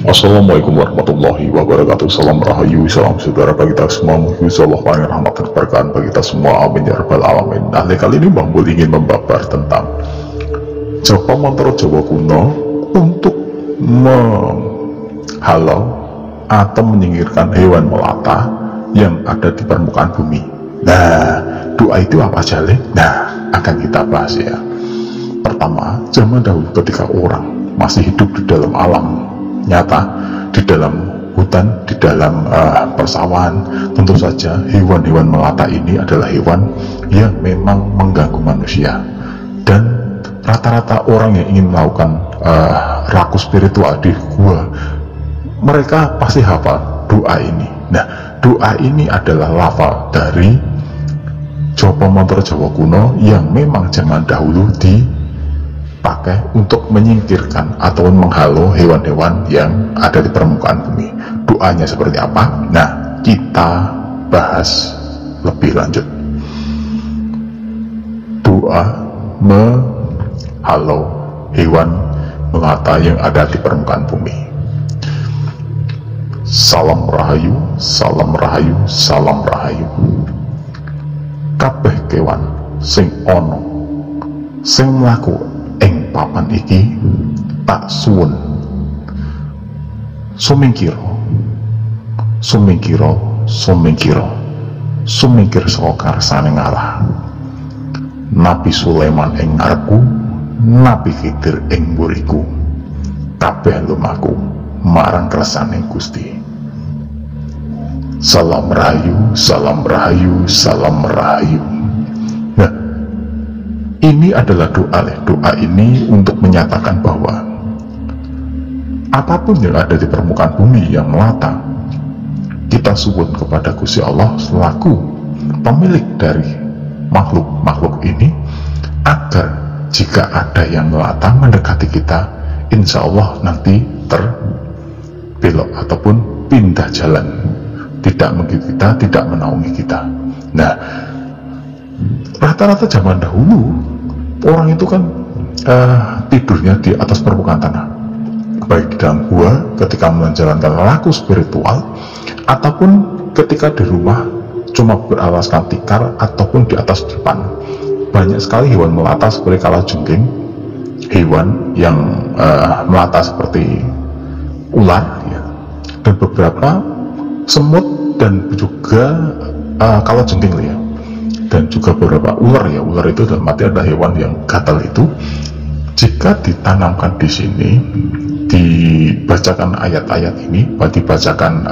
Assalamualaikum warahmatullahi wabarakatuh. Salam rahayu, salam saudara bagi kita semua. Muhyiddin Allah paling rahmat dan keberkahan bagi kita semua. Amin ya rabbal alamin. Nah, kali ini Mbah Mul ingin membabar tentang Japa Mantra Jawa kuno untuk menghalau atau menyingkirkan hewan melata yang ada di permukaan bumi. Nah, doa itu apa aja, Le? Nah, akan kita bahas ya. Pertama, zaman dahulu ketika orang masih hidup di dalam alam nyata, di dalam hutan, di dalam persawahan, tentu saja hewan-hewan melata ini adalah hewan yang memang mengganggu manusia. Dan rata-rata orang yang ingin melakukan raku spiritual di gua, mereka pasti hafal doa ini. Nah, doa ini adalah lafal dari Japa Mantra Jawa kuno yang memang zaman dahulu dipakai untuk menyingkirkan atau menghalau hewan-hewan yang ada di permukaan bumi. Doanya seperti apa? Nah, kita bahas lebih lanjut. Doa menghalau hewan melata yang ada di permukaan bumi. Salam rahayu, salam rahayu, salam rahayu. Kabeh kewan sing ono sing mlaku ing papan iki tak suwun sumingkira sumingkir saka karsane ngalah. Nabi Sulaiman ing ngarepku, Nabi Khidir ing mburiku, kabeh lumaku marang kersane Gusti. Salam rahayu, salam rahayu, salam rahayu. Nah, ini adalah doa. Doa ini untuk menyatakan bahwa apapun yang ada di permukaan bumi yang melata, kita suwun kepada Gusti Allah selaku pemilik dari makhluk-makhluk ini, agar jika ada yang melata mendekati kita, insya Allah nanti terbelok ataupun pindah jalan, tidak menggigit kita, tidak menaungi kita. Nah, rata-rata zaman dahulu orang itu kan tidurnya di atas permukaan tanah, baik di dalam gua ketika menjalankan laku spiritual, ataupun ketika di rumah cuma beralaskan tikar, ataupun di atas depan. Banyak sekali hewan melata seperti kalajengking, hewan yang melata seperti ular ya, dan beberapa semut, dan juga kalajengking ya, dan juga beberapa ular ya. Ular itu dalam arti adalah hewan yang gatal itu. Jika ditanamkan di sini, dibacakan ayat-ayat ini, dibacakan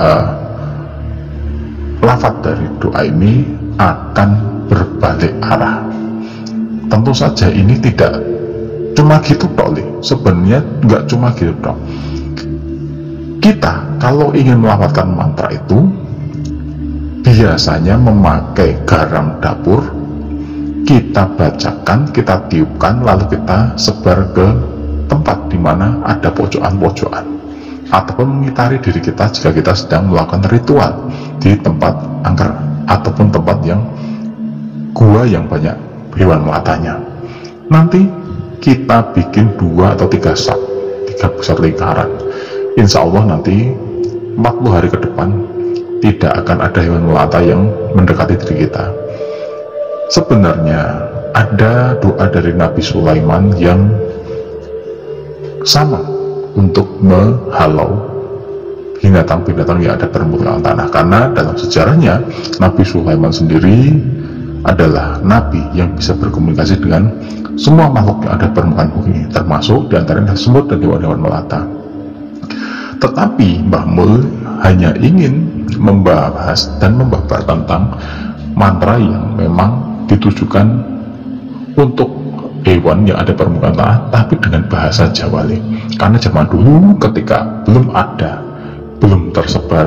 lafaz dari doa ini, akan berbalik arah. Tentu saja ini tidak cuma gitu toh, sebenarnya nggak cuma gitu toh. Kita kalau ingin melafalkan mantra itu biasanya memakai garam dapur, kita bacakan, kita tiupkan, lalu kita sebar ke tempat di mana ada pojokan-pojokan, ataupun mengitari diri kita jika kita sedang melakukan ritual di tempat angker ataupun tempat yang gua yang banyak hewan melatanya. Nanti kita bikin 2 atau 3 sak, 3 besar lingkaran. Insya Allah nanti 40 hari ke depan tidak akan ada hewan melata yang mendekati diri kita. Sebenarnya ada doa dari Nabi Sulaiman yang sama untuk menghalau binatang-binatang yang ada permukaan tanah, karena dalam sejarahnya Nabi Sulaiman sendiri adalah nabi yang bisa berkomunikasi dengan semua makhluk yang ada permukaan bumi, termasuk diantaranya semut dan hewan-hewan melata. Tetapi Mbah Mul hanya ingin membahas dan membabar tentang mantra yang memang ditujukan untuk hewan yang ada permukaan tanah, tapi dengan bahasa Jawa. Karena zaman dulu ketika belum tersebar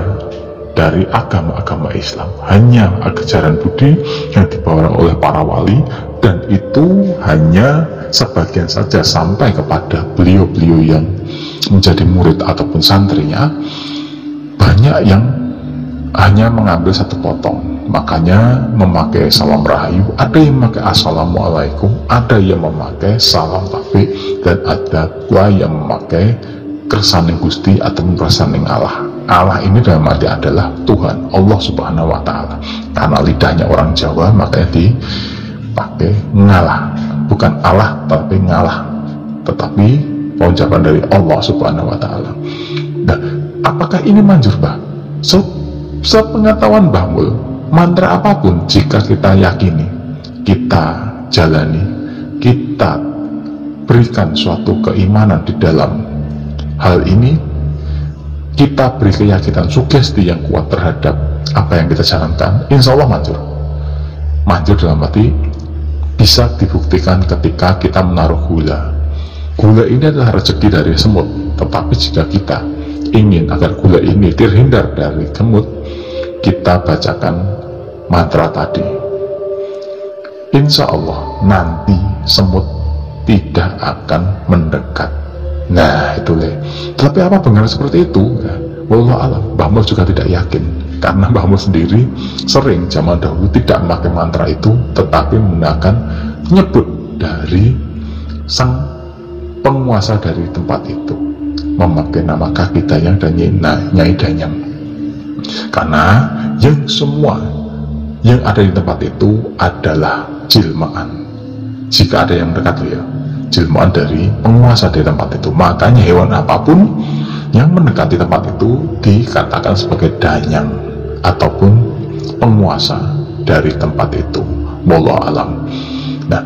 dari agama-agama Islam, hanya ajaran Budi yang dibawa oleh para wali, dan itu hanya sebagian saja sampai kepada beliau-beliau yang menjadi murid ataupun santrinya. Banyak yang hanya mengambil satu potong, makanya memakai salam rahayu, ada yang memakai assalamualaikum, ada yang memakai salam tabik, dan ada pula yang memakai kersaning Gusti atau kersaning Allah. Allah ini dalam arti adalah Tuhan, Allah Subhanahu wa Ta'ala. Karena lidahnya orang Jawa, makanya dipakai ngalah, bukan Allah tapi ngalah, tetapi pengucapan dari Allah Subhanahu wa Ta'ala. Nah, apakah ini manjur, Mbah? Sepengetahuan Mbah Mul, mantra apapun jika kita yakini, kita jalani, kita berikan suatu keimanan di dalam hal ini, kita beri keyakinan, sugesti yang kuat terhadap apa yang kita jalankan, insya Allah manjur. Manjur dalam arti bisa dibuktikan ketika kita menaruh gula. Gula ini adalah rezeki dari semut, tetapi jika kita ingin agar gula ini terhindar dari semut, kita bacakan mantra tadi. Insya Allah nanti semut tidak akan mendekat. Nah itu leh. Tapi apa benar seperti itu? Ya, wallahu alam. Mbah Mul juga tidak yakin, karena Mbah Mul sendiri sering zaman dahulu tidak memakai mantra itu, tetapi menggunakan nyebut dari sang penguasa dari tempat itu, memakai nama kaki dayang dan nyai danyang. Karena yang semua yang ada di tempat itu adalah jilmaan. Jika ada yang dekat ya, jilmaan dari penguasa di tempat itu. Makanya hewan apapun yang mendekati tempat itu dikatakan sebagai danyang ataupun penguasa dari tempat itu. Wallahu alam. Nah,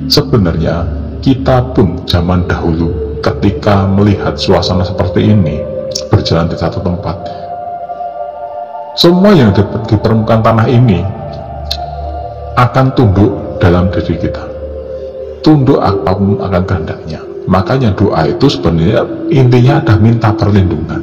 sebenarnya kita pun zaman dahulu ketika melihat suasana seperti ini berjalan di satu tempat, semua yang di permukaan tanah ini akan tunduk dalam diri kita, tunduk apapun akan kehendaknya. Makanya doa itu sebenarnya intinya ada minta perlindungan.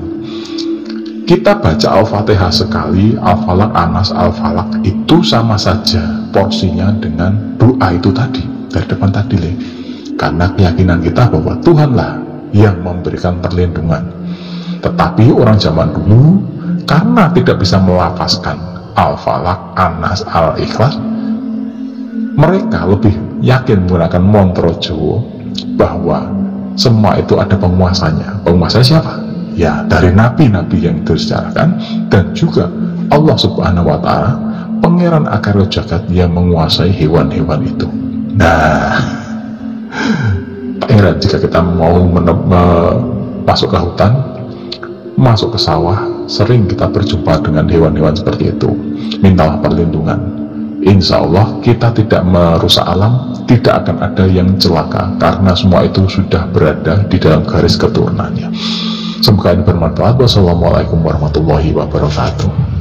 Kita baca Al-Fatihah sekali, Al-Falaq, Anas, Al-Falaq, itu sama saja porsinya dengan doa itu tadi, dari depan tadi leh. Karena keyakinan kita bahwa Tuhanlah yang memberikan perlindungan. Tetapi orang zaman dulu karena tidak bisa melafazkan Al-Falaq, Anas, Al-Ikhlas, mereka lebih yakin menggunakan mantra Jawa bahwa semua itu ada penguasanya. Penguasa siapa? Ya dari nabi-nabi yang disebutkan, dan juga Allah Subhanahu wa Ta'ala, Pangeran Akaro Jagat yang menguasai hewan-hewan itu. Nah, Pangeran, jika kita mau masuk ke hutan, masuk ke sawah, sering kita berjumpa dengan hewan-hewan seperti itu. Mintalah perlindungan. Insya Allah kita tidak merusak alam, tidak akan ada yang celaka, karena semua itu sudah berada di dalam garis keturunannya. Semoga ini bermanfaat. Wassalamualaikum warahmatullahi wabarakatuh.